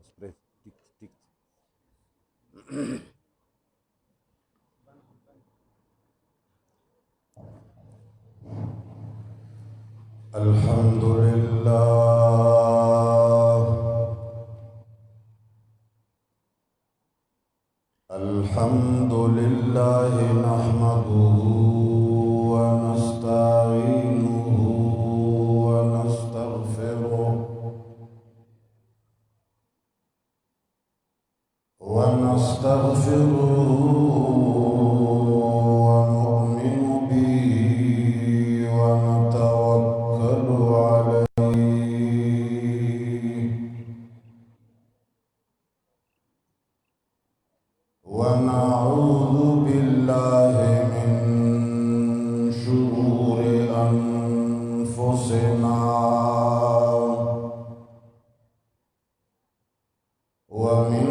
Spread. Dikt. الحمد لله الحمد لله نحمده ونستعينه ونستغفره ونؤمن به ونتوكل عليه ونعوذ بالله من شرور أنفسنا ومن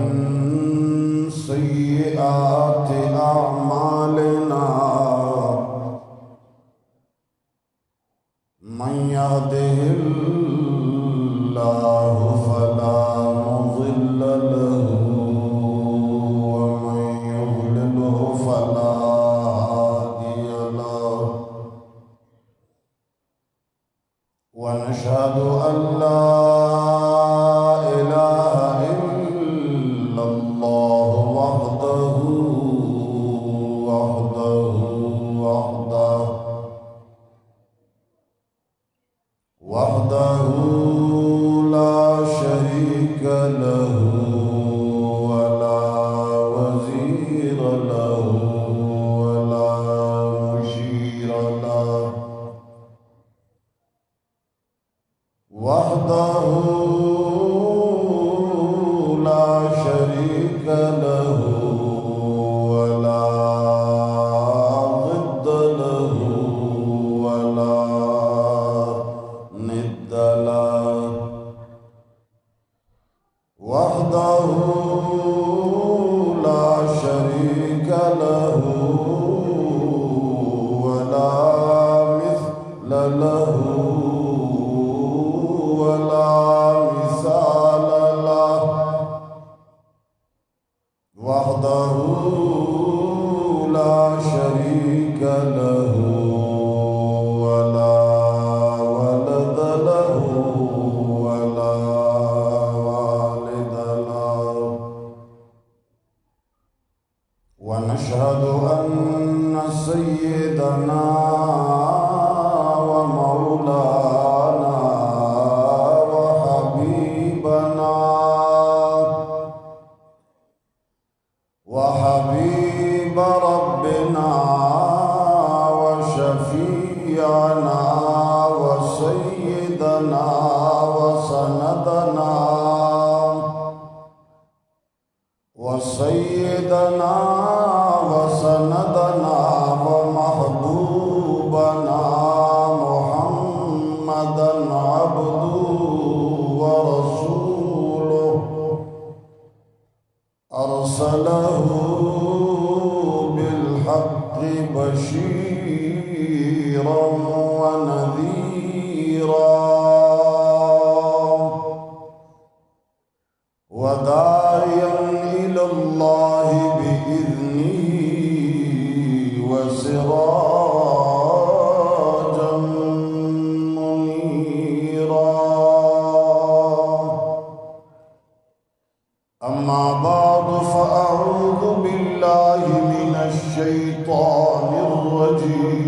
سيئات أعمالنا من يهده الله فلا مضل له ومن يضلله فلا هادي له ونشهد أن لا إله إلا الله وحده لا شريك له ولا وزير له ولا مشير له وحده لا شريك له ولا ضد له ولا ند له وحده لا شريك له ولا مثل له ولا مثال له وحده لا شريك له ولا ولد له ولا والد له ونشهد أن سيدنا ومولانا وحبيب ربنا وشفيعنا وسيدنا وسندنا ومحبوبنا محمدا عبده ورسوله أرسله بالحق بشيرا ونذيرا وداعيا إلى الله بإذنه وسراجا منيرا أما بعد فأعوذ بالله من الشيطان الرجيم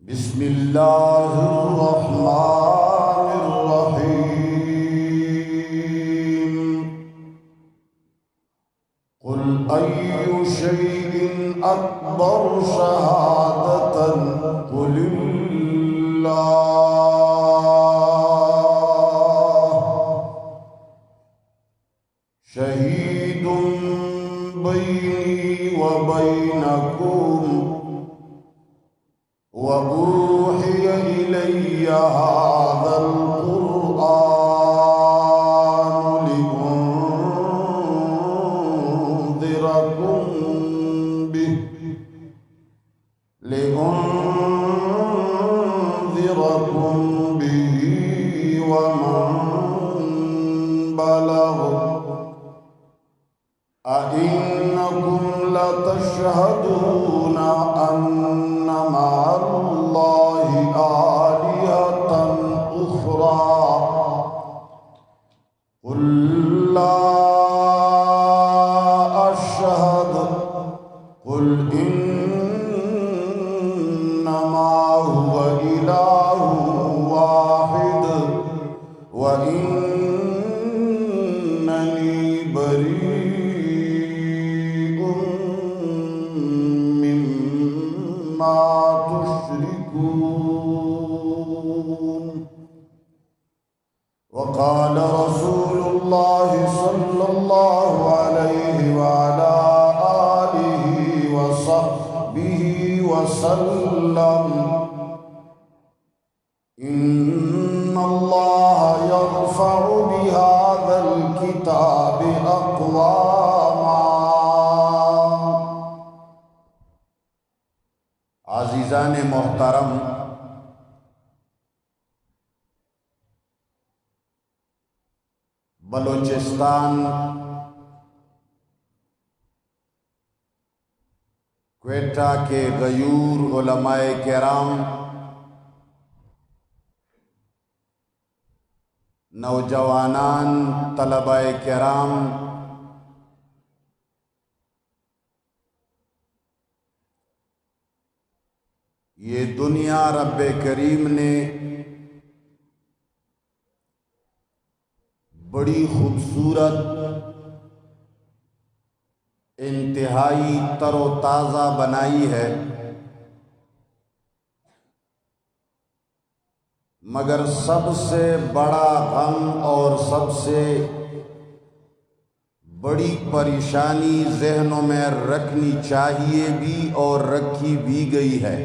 بسم الله الرحمن الرحيم قل أي شيء أكبر شهادة قل الله شهيد بيني وبينكم وأوحي إلي هذا القرآن لأنذركم به ومن بلغ أئنكم لتشهدون أن مع الله آلهة أخرى قل لا أشهد قل إنما هو إله واحد وإنني بريء مما تشركون. وقال رسول الله صلى الله عليه وعلى آله وصحبه وسلم إن الله يرفع بهذا الكتاب أقواما. عزیزان محترم، بلوچستان کوئٹہ کے غیور علماء کرام، نوجوانان، طلباء کرام، یہ دنیا رب کریم نے بڑی خوبصورت، انتہائی تر و تازہ بنائی ہے، مگر سب سے بڑا غم اور سب سے بڑی پریشانی ذہنوں میں رکھنی چاہیے بھی اور رکھی بھی گئی ہے۔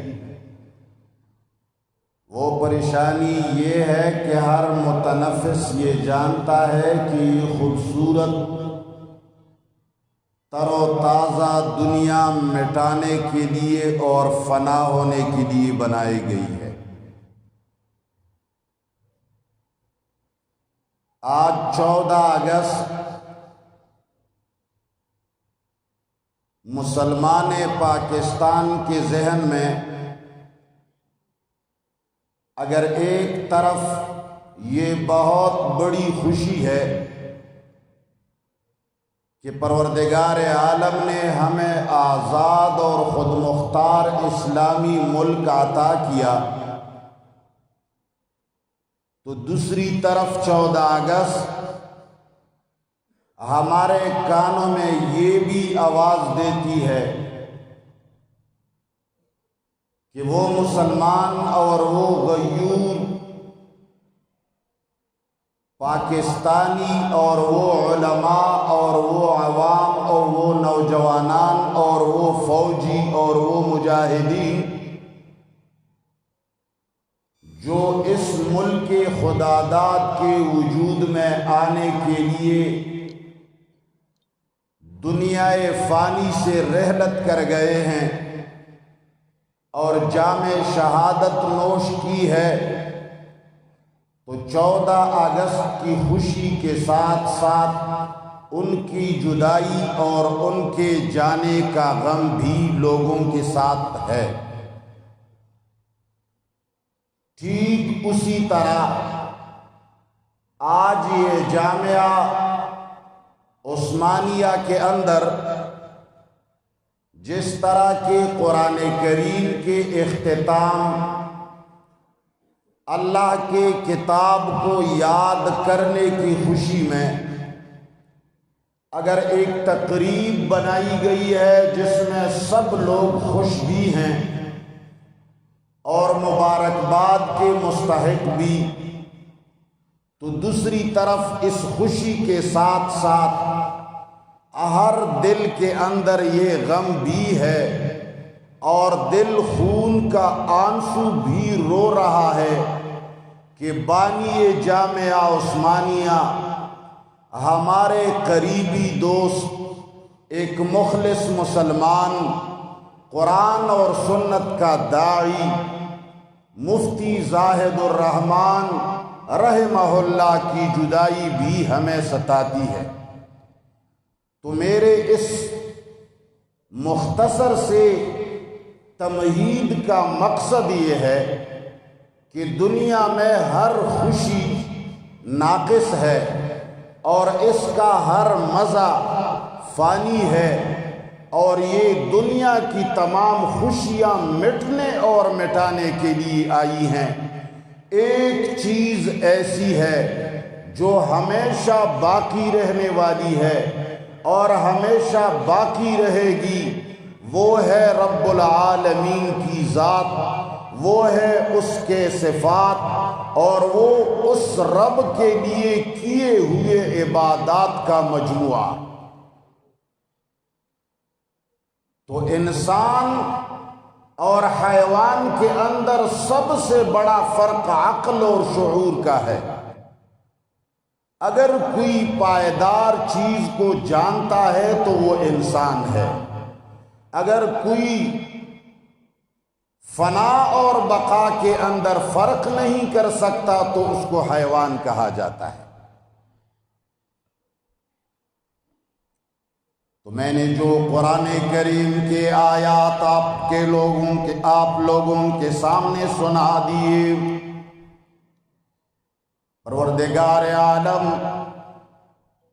وہ پریشانی یہ ہے کہ ہر متنفس یہ جانتا ہے کہ یہ خوبصورت تر و تازہ دنیا مٹانے کے لیے اور فنا ہونے کے لیے بنائی گئی ہے۔ آج 14 اگست مسلمان پاکستان کے ذہن میں اگر ایک طرف یہ بہت بڑی خوشی ہے کہ پروردگار عالم نے ہمیں آزاد اور خود مختار اسلامی ملک عطا کیا، تو دوسری طرف 14 اگست ہمارے کانوں میں یہ بھی آواز دیتی ہے کہ وہ مسلمان اور وہ غیور پاکستانی اور وہ علماء اور وہ عوام اور وہ نوجوانان اور وہ فوجی اور وہ مجاہدین جو اس ملک خداداد کے وجود میں آنے کے لیے دنیا فانی سے رحلت کر گئے ہیں اور جام شہادت نوش کی ہے، تو 14 اگست کی خوشی کے ساتھ ساتھ ان کی جدائی اور ان کے جانے کا غم بھی لوگوں کے ساتھ ہے۔ ٹھیک اسی طرح آج یہ جامعہ عثمانیہ کے اندر جس طرح کے قرآن کریم کے اختتام اللہ کے کتاب کو یاد کرنے کی خوشی میں اگر ایک تقریب بنائی گئی ہے جس میں سب لوگ خوش بھی ہیں اور مبارکباد کے مستحق بھی، تو دوسری طرف اس خوشی کے ساتھ ساتھ ہر دل کے اندر یہ غم بھی ہے اور دل خون کا آنسو بھی رو رہا ہے کہ بانی جامعہ عثمانیہ ہمارے قریبی دوست، ایک مخلص مسلمان، قرآن اور سنت کا داعی مفتی زاہد الرحمان رحمہ اللہ کی جدائی بھی ہمیں ستاتی ہے۔ تو میرے اس مختصر سے تمہید کا مقصد یہ ہے کہ دنیا میں ہر خوشی ناقص ہے اور اس کا ہر مزہ فانی ہے، اور یہ دنیا کی تمام خوشیاں مٹنے اور مٹانے کے لیے آئی ہیں۔ ایک چیز ایسی ہے جو ہمیشہ باقی رہنے والی ہے اور ہمیشہ باقی رہے گی، وہ ہے رب العالمین کی ذات، وہ ہے اس کے صفات، اور وہ اس رب کے لیے کیے ہوئے عبادات کا مجموعہ۔ تو انسان اور حیوان کے اندر سب سے بڑا فرق عقل اور شعور کا ہے۔ اگر کوئی پائیدار چیز کو جانتا ہے تو وہ انسان ہے، اگر کوئی فنا اور بقا کے اندر فرق نہیں کر سکتا تو اس کو حیوان کہا جاتا ہے۔ تو میں نے جو قرآن کریم کے آیات آپ لوگوں کے سامنے سنا دیے، پروردگار عالم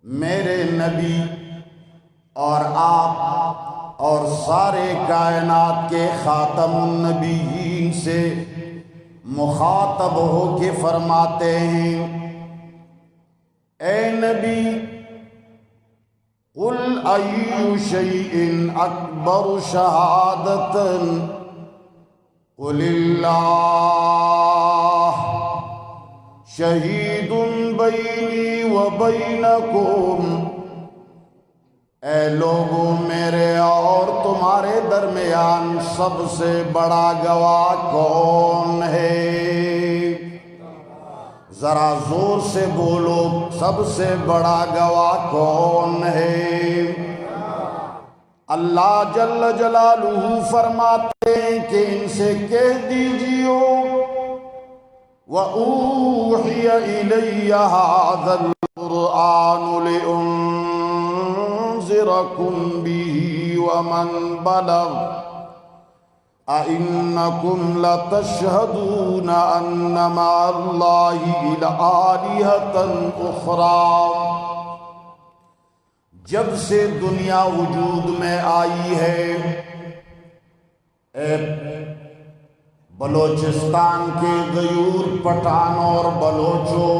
میرے نبی اور آپ اور سارے کائنات کے خاتم النبیین سے مخاطب ہو کے فرماتے ہیں، اے نبی قل ای شیء اکبر شہادۃ قل اللہ شہید بینی و بینکم، اے لوگوں میرے اور تمہارے درمیان سب سے بڑا گواہ کون ہے؟ ذرا زور سے بولو، سب سے بڑا گواہ کون ہے؟ اللہ جل جلالہ فرماتے ہیں کہ ان سے کہہ دیجیو وَأُوحِيَ إِلَيَّ هَذَا الْقُرْآنُ لِأُنذِرَكُم بِهِ وَمَن بَلَغَ أَإِنَّكُمْ لَتَشْهَدُونَ أَنَّ مَعَ اللَّهِ آلِهَةً أُخْرَى۔ جب سے دنیا وجود میں آئی ہے، بلوچستان کے غیور پٹھان اور بلوچوں،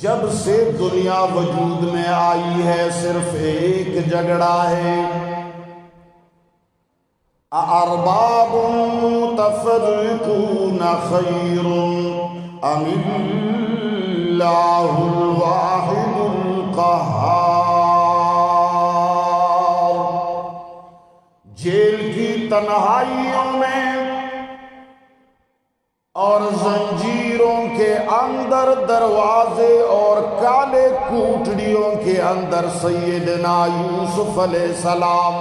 جب سے دنیا وجود میں آئی ہے صرف ایک جھگڑا ہے، اَأَرْبَابٌ مُتَفَرِّقُونَ خَيْرٌ أَمِ اللَّهُ الْوَاحِدُ الْقَهَّارُ۔ جیل کی تنہائیوں میں اور زنجیروں کے اندر، دروازے اور کالے کوٹڑیوں کے اندر سیدنا یوسف علیہ السلام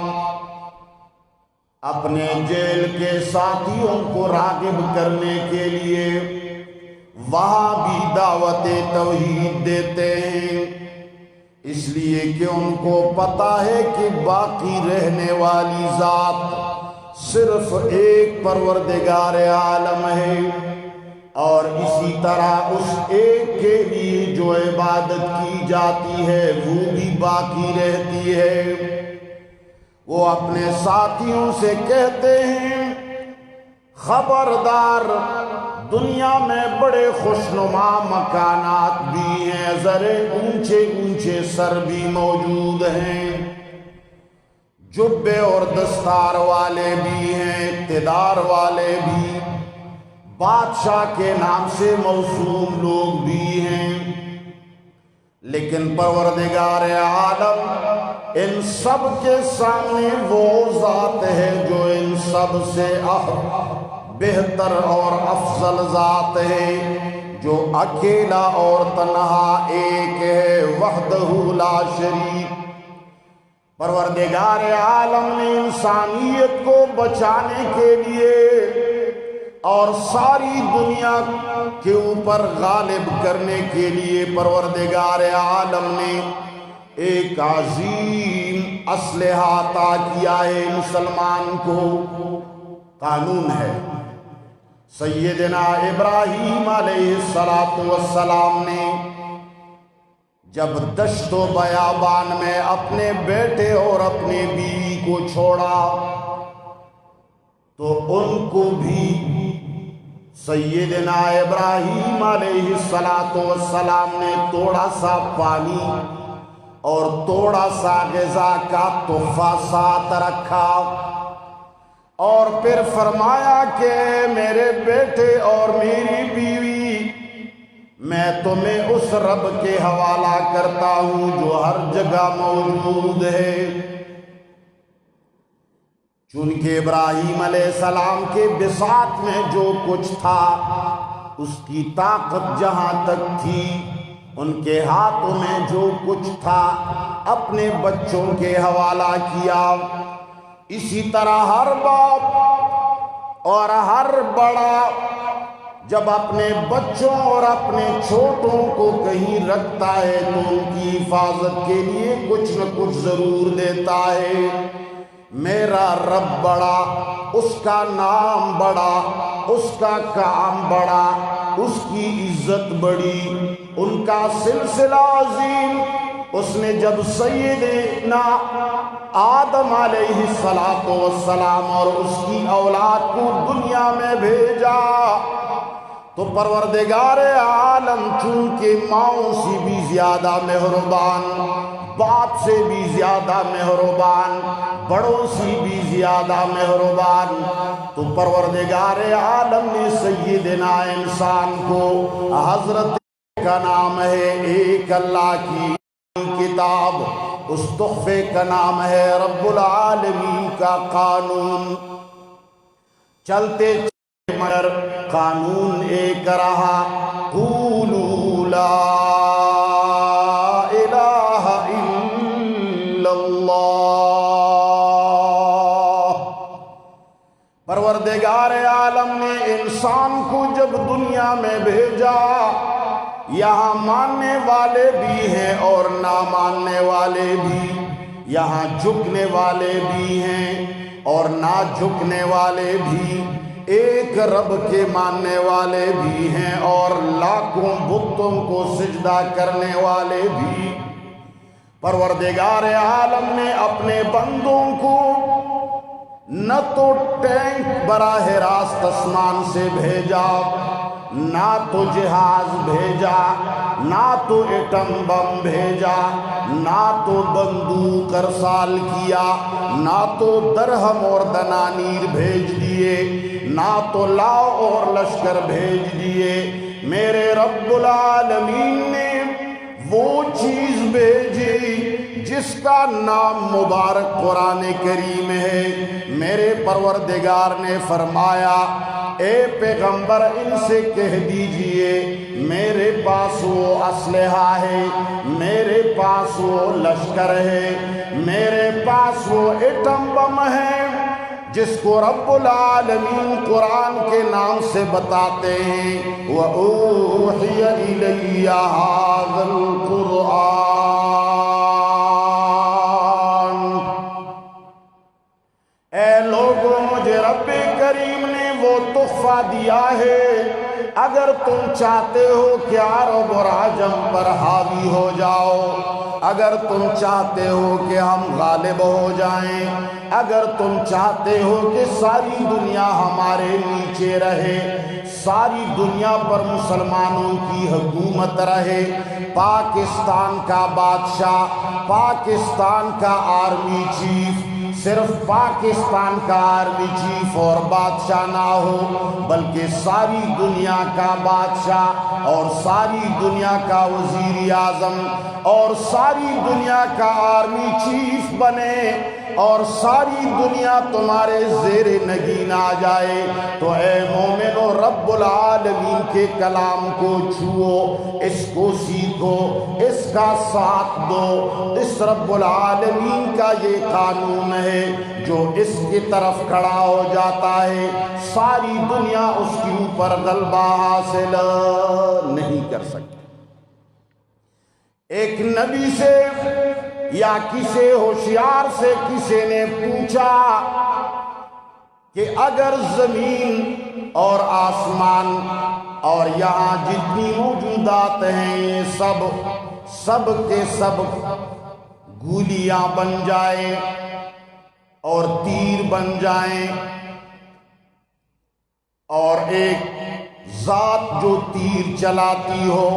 اپنے جیل کے ساتھیوں کو راغب کرنے کے لیے وہاں بھی دعوت توحید دیتے ہیں، اس لیے کہ ان کو پتا ہے کہ باقی رہنے والی ذات صرف ایک پروردگار عالم ہے، اور اسی طرح اس ایک کے لیے جو عبادت کی جاتی ہے وہ بھی باقی رہتی ہے۔ وہ اپنے ساتھیوں سے کہتے ہیں، خبردار، دنیا میں بڑے خوشنما مکانات بھی ہیں، ذرے اونچے اونچے سر بھی موجود ہیں، جبے اور دستار والے بھی ہیں، اقتدار والے بھی، بادشاہ کے نام سے موسوم لوگ بھی ہیں، لیکن پروردگار عالم ان سب کے سامنے وہ ذات ہے جو ان سب سے بہتر اور افضل ذات ہے، جو اکیلا اور تنہا ایک ہے، وحدہ لا شریک۔ پروردگار عالم نے انسانیت کو بچانے کے لیے اور ساری دنیا کے اوپر غالب کرنے کے لیے پروردگار عالم نے ایک عظیم اسلحہ عطا کیا ہے مسلمان کو۔ قانون ہے۔ سیدنا ابراہیم علیہ السلام نے جب دشت و بیابان میں اپنے بیٹے اور اپنی بیوی کو چھوڑا تو ان کو بھی سیدنا ابراہیم علیہ السلام نے تھوڑا سا پانی اور تھوڑا سا غذا کا تحفہ ساتھ رکھا، اور پھر فرمایا کہ میرے بیٹے اور میری بیوی، میں تمہیں اس رب کے حوالہ کرتا ہوں جو ہر جگہ موجود ہے۔ چونکہ ابراہیم علیہ السلام کے بساط میں جو کچھ تھا، اس کی طاقت جہاں تک تھی، ان کے ہاتھوں میں جو کچھ تھا اپنے بچوں کے حوالہ کیا۔ اسی طرح ہر باپ اور ہر بڑا جب اپنے بچوں اور اپنے چھوٹوں کو کہیں رکھتا ہے تو ان کی حفاظت کے لیے کچھ نہ کچھ ضرور دیتا ہے۔ میرا رب بڑا، اس کا نام بڑا، اس کا کام بڑا، اس کی عزت بڑی، ان کا سلسلہ عظیم۔ اس نے جب سیدنا آدم علیہ السلام اور اس کی اولاد کو دنیا میں بھیجا تو پروردگار عالم چونکہ ماؤں سے بھی زیادہ مہربان، باپ سے بھی زیادہ مہربان، بڑوں سے بھی زیادہ مہربان، تو پروردگار عالم نے سیدنا انسان کو، حضرت کا نام ہے ایک اللہ کی کتاب، اس تحفے کا نام ہے رب العالمین کا قانون، چلتے مگر قانون ایک رہا، قولوا لا الہ الا اللہ۔ پروردگار عالم نے انسان کو جب دنیا میں بھیجا، یہاں ماننے والے بھی ہیں اور نہ ماننے والے بھی، یہاں جھکنے والے بھی ہیں اور نہ جھکنے والے بھی، ایک رب کے ماننے والے بھی ہیں اور لاکھوں بتوں کو سجدہ کرنے والے بھی۔ پروردگار عالم نے اپنے بندوں کو نہ تو ٹینک براہ راست آسمان سے بھیجا، نہ تو جہاز بھیجا، نہ تو ایٹم بم بھیجا، نہ تو بندوق ارسال کیا، نہ تو درہم اور دنانیر بھیج دیے، نہ تو لاؤ اور لشکر بھیج دیے۔ میرے رب العالمین نے وہ چیز بھیجی جس کا نام مبارک قرآن کریم ہے۔ میرے پروردگار نے فرمایا، اے پیغمبر ان سے کہہ دیجئے میرے پاس وہ اسلحہ ہے، میرے پاس وہ لشکر ہے، میرے پاس وہ ایٹم بم ہے جس کو رب العالمین قرآن کے نام سے بتاتے ہیں، وَأُوحِيَ إِلَيَّ هَذَا الْقُرْآنِ۔ اے لوگوں، مجھے رب کریم نے وہ تحفہ دیا ہے، اگر تم چاہتے ہو کہ عرب اور عجم پر حاوی ہو جاؤ، اگر تم چاہتے ہو کہ ہم غالب ہو جائیں، اگر تم چاہتے ہو کہ ساری دنیا ہمارے نیچے رہے، ساری دنیا پر مسلمانوں کی حکومت رہے، پاکستان کا بادشاہ، پاکستان کا آرمی چیف، صرف پاکستان کا آرمی چیف اور بادشاہ نہ ہو بلکہ ساری دنیا کا بادشاہ اور ساری دنیا کا وزیر اعظم اور ساری دنیا کا آرمی چیف بنے اور ساری دنیا تمہارے زیر نگین آ جائے، تو اے مومنو رب العالمین کے کلام کو چھو، اس کو سیکھو، اس کا ساتھ دو۔ اس رب العالمین کا یہ قانون ہے، جو اس کی طرف کھڑا ہو جاتا ہے ساری دنیا اس کے اوپر غلبہ حاصل نہیں کر سکتی۔ ایک نبی سے یا کسی ہوشیار سے کسی نے پوچھا کہ اگر زمین اور آسمان اور یہاں جتنی موجودات ہیں یہ سب کے سب گولیاں بن جائیں اور تیر بن جائیں، اور ایک ذات جو تیر چلاتی ہو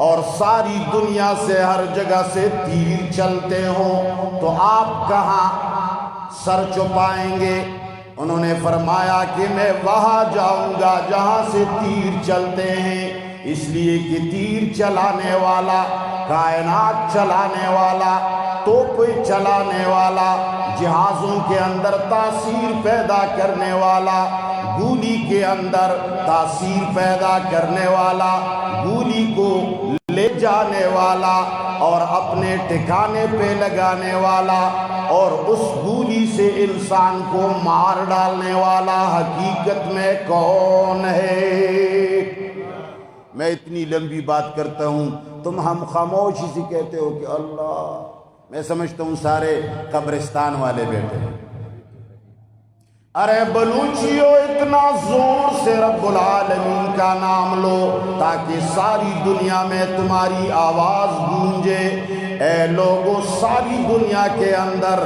اور ساری دنیا سے ہر جگہ سے تیر چلتے ہوں، تو آپ کہاں سر چھپائیں گے؟ انہوں نے فرمایا کہ میں وہاں جاؤں گا جہاں سے تیر چلتے ہیں، اس لیے کہ تیر چلانے والا، کائنات چلانے والا، توپیں چلانے والا، جہازوں کے اندر تاثیر پیدا کرنے والا، گولی کے اندر تاثیر پیدا کرنے والا، گولی کو لے جانے والا اور اپنے ٹھکانے پہ لگانے والا، اور اس گولی سے انسان کو مار ڈالنے والا حقیقت میں کون ہے؟ میں اتنی لمبی بات کرتا ہوں، تم ہم خاموشی سے کہتے ہو کہ اللہ، میں سمجھتا ہوں سارے قبرستان والے بیٹھے ہیں۔ ارے بلوچیو، اتنا زور سے رب العالمین کا نام لو تاکہ ساری دنیا میں تمہاری آواز گونجے۔ اے لوگو، ساری دنیا کے اندر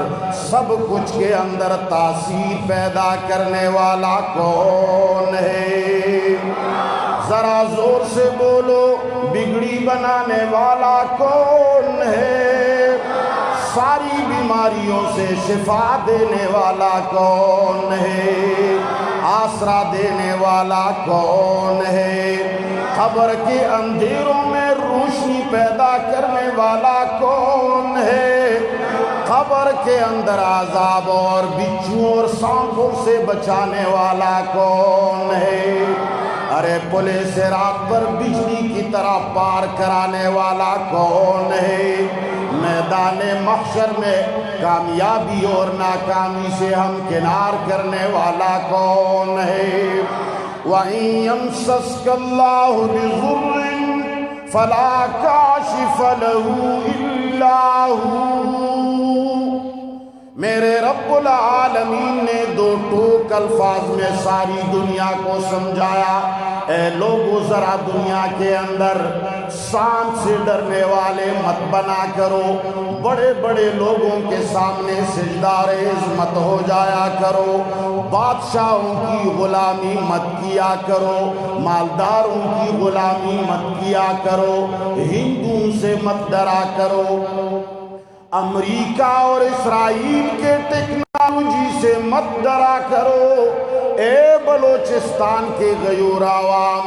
سب کچھ کے اندر تاثیر پیدا کرنے والا کون ہے؟ ذرا زور سے بولو، بگڑی بنانے والا کون ہے؟ ساری بیماریوں سے شفا دینے والا کون ہے؟ آسرا دینے والا کون ہے؟ قبر کے اندھیروں میں روشنی پیدا کرنے والا کون ہے؟ قبر کے اندر عذاب اور بچھو اور سانپوں سے بچانے والا کون ہے؟ ارے پلے صراط پر بجلی کی طرح پار کرانے والا کون ہے؟ میدان محشر میں کامیابی اور ناکامی سے ہم کنار کرنے والا کون ہے؟ وَإِن يَمْسَسْكَ اللَّهُ بِضُرٍّ فَلَا كَاشِفَ لَهُ إِلَّا هُوَ۔ میرے رب العالمین نے دو ٹوک الفاظ میں ساری دنیا کو سمجھایا۔ اے لوگو، ذرا دنیا کے اندر سانپ سے ڈرنے والے مت بنا کرو، بڑے بڑے لوگوں کے سامنے سجدہ ریز مت ہو جایا کرو، بادشاہوں کی غلامی مت کیا کرو، مالداروں کی غلامی مت کیا کرو، ہندوؤں سے مت ڈرا کرو، امریکہ اور اسرائیل کے ٹیکنالوجی سے مت ڈرا کرو۔ اے بلوچستان کے غیور عوام،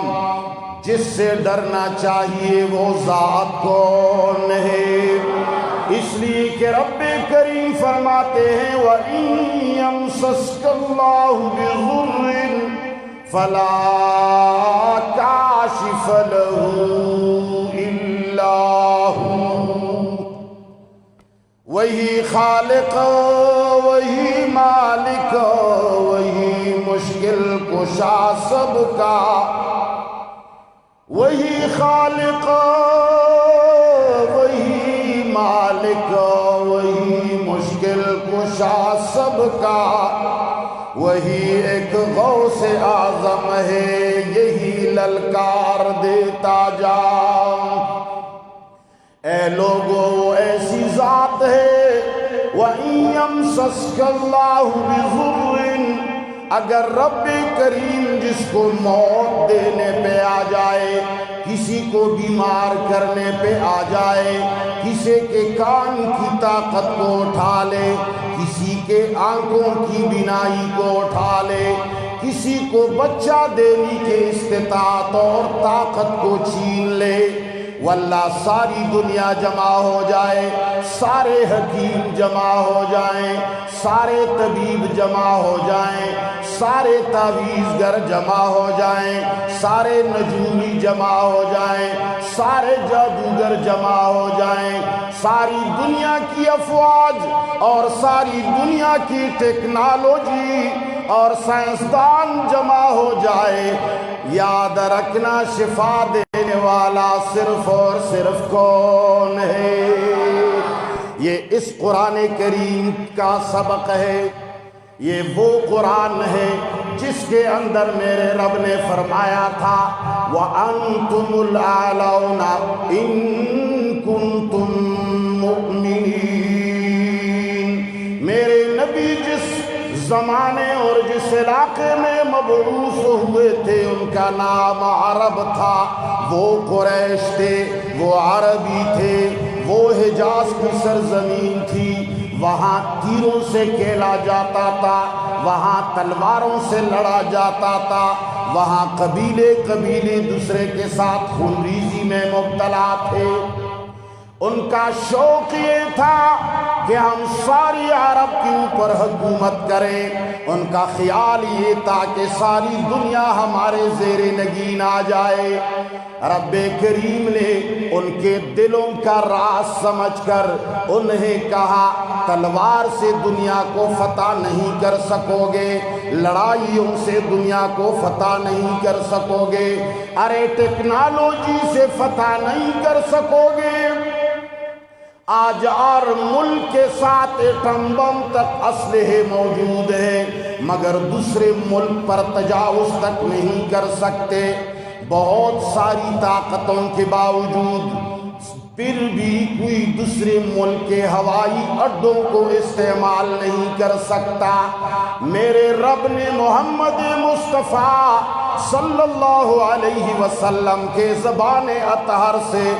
جس سے ڈرنا چاہیے وہ ذات کون ہے؟ اس لیے کہ رب کریم فرماتے ہیں وَإِن يَمْسَسْكَ اللَّهُ بِضُرٍّ فَلَا كَاشِفَ لَهُ إِلَّا هُوَ۔ وہی خالق، وہی مالک، وہی مشکل کشا سب کا، وہی خالق، وہی مالک، وہی مشکل کشا سب کا، وہی ایک غوث اعظم ہے، یہی للکار دیتا جا۔ اے لوگو، وہ ایسی ذات ہے وَإِن يَمْسَسْكَ اللَّهُ بِضُرٍّ، اگر رب کریم جس کو موت دینے پہ آ جائے، کسی کو بیمار کرنے پہ آ جائے، کسی کے کان کی طاقت کو اٹھا لے، کسی کے آنکھوں کی بینائی کو اٹھا لے، کسی کو بچہ دینے کے استطاعت اور طاقت کو چھین لے، واللہ ساری دنیا جمع ہو جائے، سارے حکیم جمع ہو جائیں، سارے طبیب جمع ہو جائیں، سارے تعویذ گر جمع ہو جائیں، سارے نجومی جمع ہو جائیں، سارے جادوگر جمع ہو جائیں، ساری دنیا کی افواج اور ساری دنیا کی ٹیکنالوجی اور سائنسدان جمع ہو جائے، یاد رکھنا شفا دینے والا صرف اور صرف کون ہے؟ یہ اس قرآن کریم کا سبق ہے، یہ وہ قرآن ہے جس کے اندر میرے رب نے فرمایا تھا وَأَنْتُمُ الْأَعْلَوْنَ إِن كُنْتُم مُؤْمِنِينَ۔ میرے نبی جس زمانے اور جس علاقے میں مبعوث ہوئے تھے ان کا نام عرب تھا، وہ قریش تھے، وہ عربی تھے، وہ حجاز کی سرزمین تھی، وہاں تیروں سے کھیلا جاتا تھا، وہاں تلواروں سے لڑا جاتا تھا، وہاں قبیلے دوسرے کے ساتھ خون ریزی میں مبتلا تھے۔ ان کا شوق یہ تھا کہ ہم ساری عرب کے اوپر حکومت کریں، ان کا خیال یہ تھا کہ ساری دنیا ہمارے زیر نگین آ جائے۔ رب کریم نے ان کے دلوں کا راز سمجھ کر انہیں کہا تلوار سے دنیا کو فتح نہیں کر سکو گے، لڑائیوں سے دنیا کو فتح نہیں کر سکو گے، ارے ٹیکنالوجی سے فتح نہیں کر سکو گے۔ آج اور ملک کے ساتھ ایٹم بم تک اسلحے موجود ہیں مگر دوسرے ملک پر تجاوز تک نہیں کر سکتے، بہت ساری طاقتوں کے باوجود پھر بھی کوئی دوسرے ملک کے ہوائی اڈوں کو استعمال نہیں کر سکتا۔ میرے رب نے محمد مصطفیٰ صلی اللہ علیہ وسلم کے زبان اطہر سے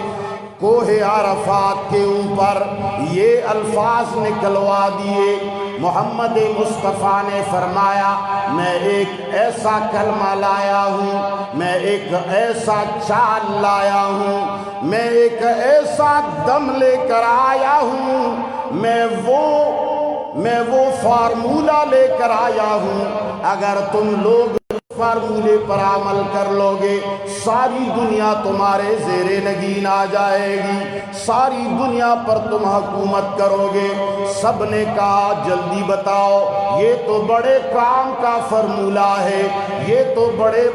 کوہ عرفات کے اوپر یہ الفاظ نکلوا دیے۔ محمد مصطفیٰ نے فرمایا میں ایک ایسا کلمہ لایا ہوں، میں ایک ایسا چال لایا ہوں، میں ایک ایسا دم لے کر آیا ہوں، میں وہ فارمولہ لے کر آیا ہوں، اگر تم لوگ فارمولے پر عمل کر لو گے ساری دنیا تمہارے زیر نگین آ جائے گی، ساری دنیا پر تم حکومت کرو گے۔ سب نے کہا جلدی بتاؤ، یہ تو بڑے کام کا فارمولہ ہے، یہ تو بڑے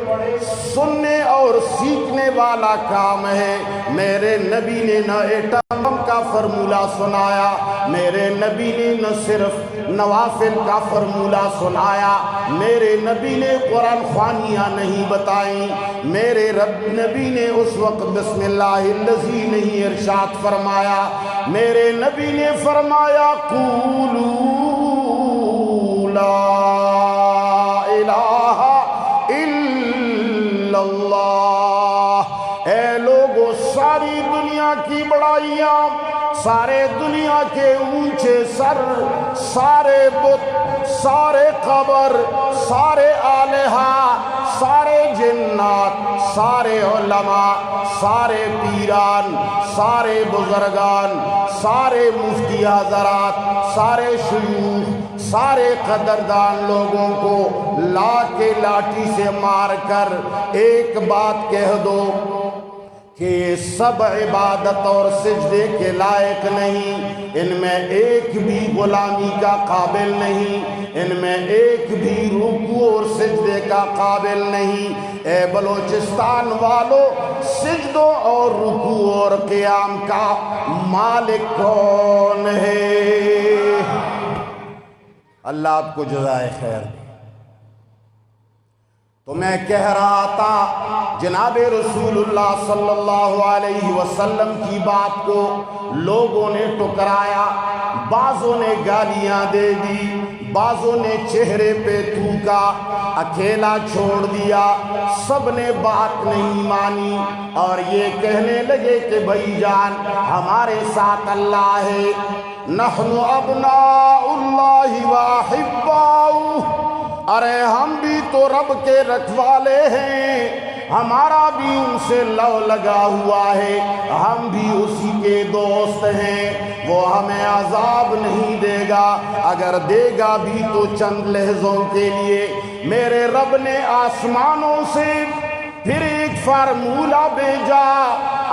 سننے اور سیکھنے والا کام ہے۔ میرے نبی نے نہ ایٹم کا فارمولہ سنایا، میرے نبی نے نہ صرف نوافل کا فارمولہ سنایا، میرے نبی نے قرآن خوانیاں نہیں بتائیں، میرے رب نبی نے اس وقت بسم اللہ الذی نہیں ارشاد فرمایا، میرے نبی نے فرمایا قولوا لا الہ الا اللہ۔ اے لوگو ساری دنیا کی بڑائیاں، سارے دنیا کے اونچے سر، سارے بت، سارے قبر، سارے آلہہ، سارے جنات، سارے علماء، سارے پیران، سارے بزرگان، سارے مفتی حضرات، سارے شیوخ، سارے قدردان لوگوں کو لا کے لاٹھی سے مار کر ایک بات کہہ دو کہ یہ سب عبادت اور سجدے کے لائق نہیں، ان میں ایک بھی غلامی کا قابل نہیں، ان میں ایک بھی رکوع اور سجدے کا قابل نہیں۔ اے بلوچستان والو، سجدوں اور رکوع اور قیام کا مالک کون ہے؟ اللہ آپ کو جزائے خیر دے۔ تو میں کہہ رہا تھا جناب رسول اللہ صلی اللہ علیہ وسلم کی بات کو لوگوں نے ٹکرایا، بعضوں نے گالیاں دے دی، بعضوں نے چہرے پہ تھوکا، اکیلا چھوڑ دیا، سب نے بات نہیں مانی اور یہ کہنے لگے کہ بھائی جان ہمارے ساتھ اللہ ہے، نحن ابناء اللہ واحباؤہ، ارے ہم بھی تو رب کے رکھوالے ہیں، ہمارا بھی ان سے لو لگا ہوا ہے، ہم بھی اسی کے دوست ہیں، وہ ہمیں عذاب نہیں دے گا، اگر دے گا بھی تو چند لحظوں کے لیے۔ میرے رب نے آسمانوں سے پھر ایک فارمولہ بھیجا،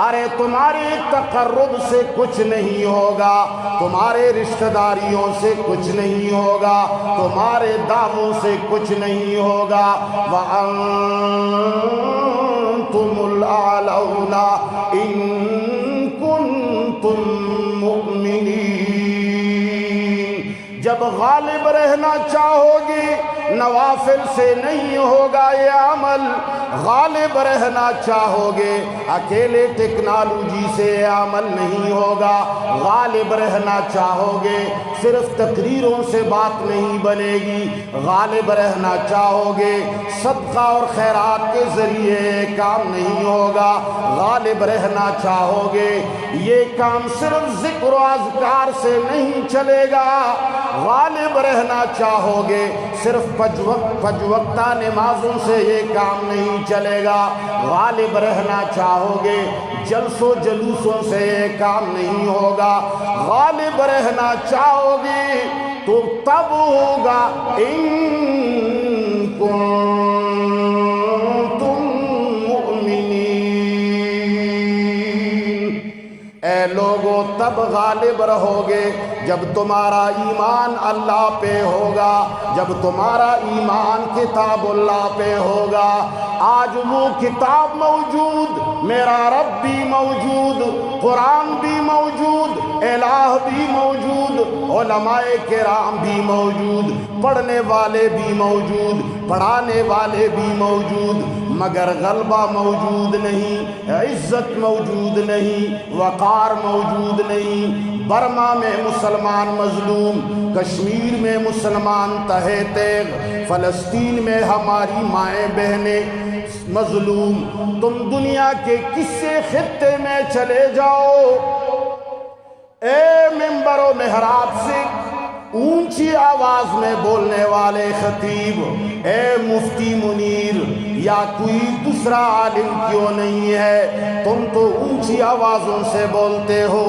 ارے تمہارے تقرب سے کچھ نہیں ہوگا، تمہارے رشتہ داریوں سے کچھ نہیں ہوگا، تمہارے دعووں سے کچھ نہیں ہوگا۔ وَأَنْتُمُ الْأَعْلَوْنَ إِن كُنتُم مُؤْمِنِينَ۔ جب غالب رہنا چاہو گے نوافل سے نہیں ہوگا یہ عمل، غالب رہنا چاہو گے اکیلے ٹیکنالوجی سے یہ عمل نہیں ہوگا، غالب رہنا چاہو گے صرف تقریروں سے بات نہیں بنے گی، غالب رہنا چاہو گے صدقہ اور خیرات کے ذریعے کام نہیں ہوگا، غالب رہنا چاہو گے یہ کام صرف ذکر و اذکار سے نہیں چلے گا، غالب رہنا چاہو گے صرف پنج وقتہ نمازوں سے یہ کام نہیں چلے گا، غالب رہنا چاہو گے جلسوں جلوسوں سے یہ کام نہیں ہوگا، غالب رہنا چاہو گے تو تب ہوگا ان کنتم مؤمنین۔ اے لوگو تب غالب رہو گے جب تمہارا ایمان اللہ پہ ہوگا، جب تمہارا ایمان کتاب اللہ پہ ہوگا۔ آج وہ کتاب موجود، میرا رب بھی موجود، قرآن بھی موجود، الہ بھی موجود، علماء کرام بھی موجود، پڑھنے والے بھی موجود، پڑھانے والے بھی موجود، مگر غلبہ موجود نہیں، عزت موجود نہیں، وقار موجود نہیں۔ برما میں مسلمان مظلوم، کشمیر میں مسلمان تہہ تیغ، فلسطین میں ہماری مائیں بہنیں مظلوم۔ تم دنیا کے کسی خطے میں چلے جاؤ، اے منبر و محراب سے اونچی آواز میں بولنے والے خطیب، اے مفتی منیر یا کوئی دوسرا عالم کیوں نہیں ہے، تم تو اونچی آوازوں سے بولتے ہو،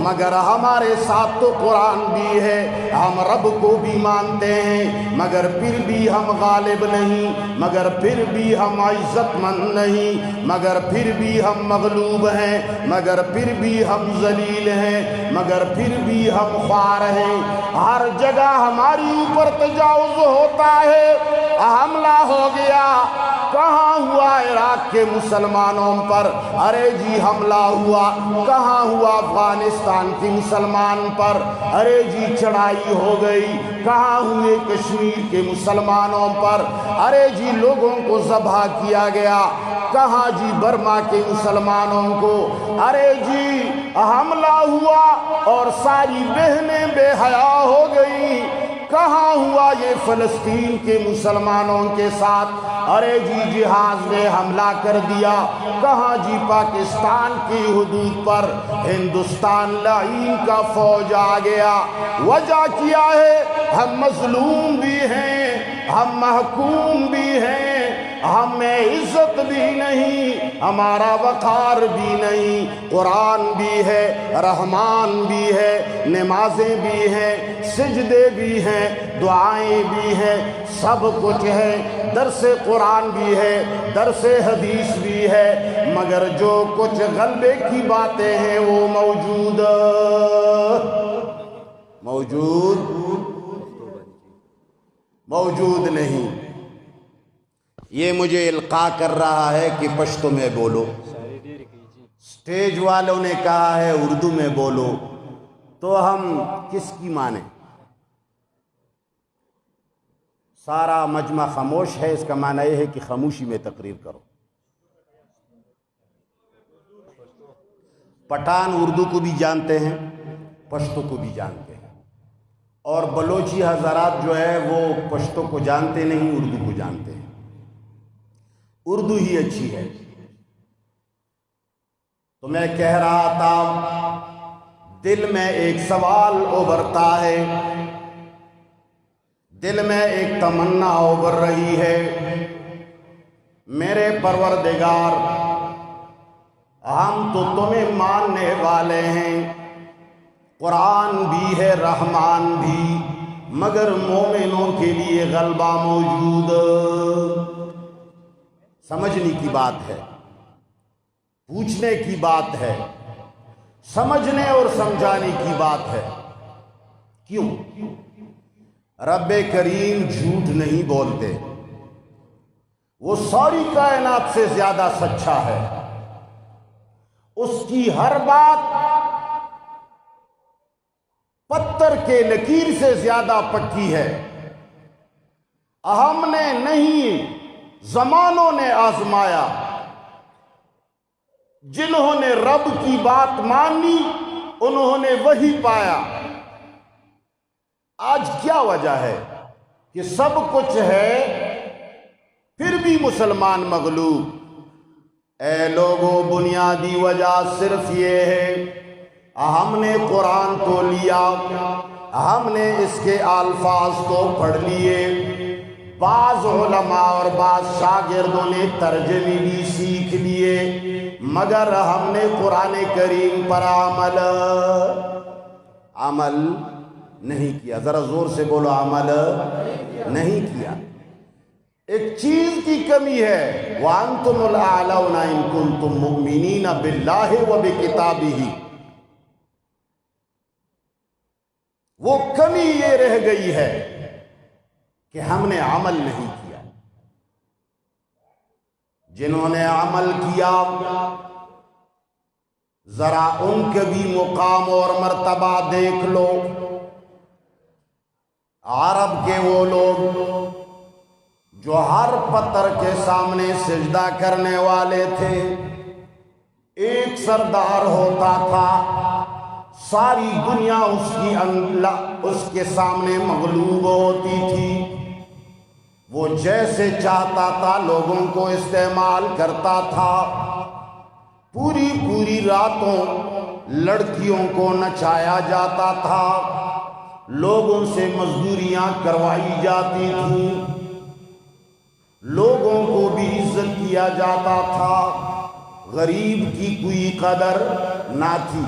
مگر ہمارے ساتھ تو قرآن بھی ہے، ہم رب کو بھی مانتے ہیں، مگر پھر بھی ہم غالب نہیں، مگر پھر بھی ہم عزت مند نہیں، مگر پھر بھی ہم مغلوب ہیں، مگر پھر بھی ہم ذلیل ہیں، مگر پھر بھی ہم خوار ہیں۔ ہر جگہ ہماری اوپر تجاوز ہوتا ہے، حملہ ہو گیا، کہاں ہوا عراق کے مسلمانوں پر، ارے جی حملہ ہوا، کہاں ہوا افغانستان کے مسلمان پر، ارے جی چڑھائی ہو گئی، کہاں ہوئے کشمیر کے مسلمانوں پر، ارے جی لوگوں کو ذبح کیا گیا، کہاں جی برما کے مسلمانوں کو، ارے جی حملہ ہوا اور ساری بہنیں بے حیا ہو گئی، کہاں ہوا یہ فلسطین کے مسلمانوں کے ساتھ، ارے جی جہاز نے حملہ کر دیا، کہاں جی پاکستان کی حدود پر ہندوستان لعین کا فوج آ گیا۔ وجہ کیا ہے؟ ہم مظلوم بھی ہیں، ہم محکوم بھی ہیں، ہمیں عزت بھی نہیں، ہمارا وقار بھی نہیں، قرآن بھی ہے، رحمان بھی ہے، نمازیں بھی ہیں، سجدے بھی ہیں، دعائیں بھی ہیں، سب کچھ ہے، درس قرآن بھی ہے، درس حدیث بھی ہے، مگر جو کچھ غلبے کی باتیں ہیں وہ موجود نہیں۔ یہ مجھے القاء کر رہا ہے کہ پشتو میں بولو، سٹیج والوں نے کہا ہے اردو میں بولو، تو ہم کس کی مانیں؟ سارا مجمع خاموش ہے، اس کا معنی یہ ہے کہ خاموشی میں تقریر کرو۔ پٹھان اردو کو بھی جانتے ہیں، پشتو کو بھی جانتے ہیں، اور بلوچی حضرات جو ہے وہ پشتو کو جانتے نہیں، اردو کو جانتے ہیں، اردو ہی اچھی ہے۔ تو میں کہہ رہا تھا، دل میں ایک سوال ابھرتا ہے، دل میں ایک تمنا ابھر رہی ہے میرے پروردگار ہم تو تمہیں ماننے والے ہیں، قرآن بھی ہے رحمان بھی، مگر مومنوں کے لیے غلبہ موجود۔ سمجھنے کی بات ہے، پوچھنے کی بات ہے، سمجھنے اور سمجھانے کی بات ہے۔ کیوں؟ رب کریم جھوٹ نہیں بولتے، وہ ساری کائنات سے زیادہ سچا ہے، اس کی ہر بات پتھر کے لکیر سے زیادہ پکی ہے۔ ہم نے نہیں، زمانوں نے آزمایا، جنہوں نے رب کی بات مانی انہوں نے وہی پایا۔ آج کیا وجہ ہے کہ سب کچھ ہے پھر بھی مسلمان مغلوب؟ اے لوگوں، بنیادی وجہ صرف یہ ہے، ہم نے قرآن تو لیا، ہم نے اس کے الفاظ تو پڑھ لیے، بعض علماء اور بعض شاگردوں نے ترجمے بھی سیکھ لیے، مگر ہم نے قرآن کریم پر عمل نہیں کیا۔ ذرا زور سے بولو، عمل نہیں کیا۔ ایک چیز کی کمی ہے، وَأَنْتُمُ الْأَعْلَوْنَ إِن كُنتُم مُؤْمِنِينَ بِاللَّهِ وَبِكِتَابِهِ۔ وہ کمی یہ رہ گئی ہے کہ ہم نے عمل نہیں کیا۔ جنہوں نے عمل کیا ذرا ان کے بھی مقام اور مرتبہ دیکھ لو۔ عرب کے وہ لوگ جو ہر پتھر کے سامنے سجدہ کرنے والے تھے، ایک سردار ہوتا تھا، ساری دنیا اس کے سامنے مغلوب ہوتی تھی، وہ جیسے چاہتا تھا لوگوں کو استعمال کرتا تھا، پوری راتوں لڑکیوں کو نچایا جاتا تھا، لوگوں سے مزدوریاں کروائی جاتی تھیں، لوگوں کو بھی عزت کیا جاتا تھا، غریب کی کوئی قدر نہ تھی۔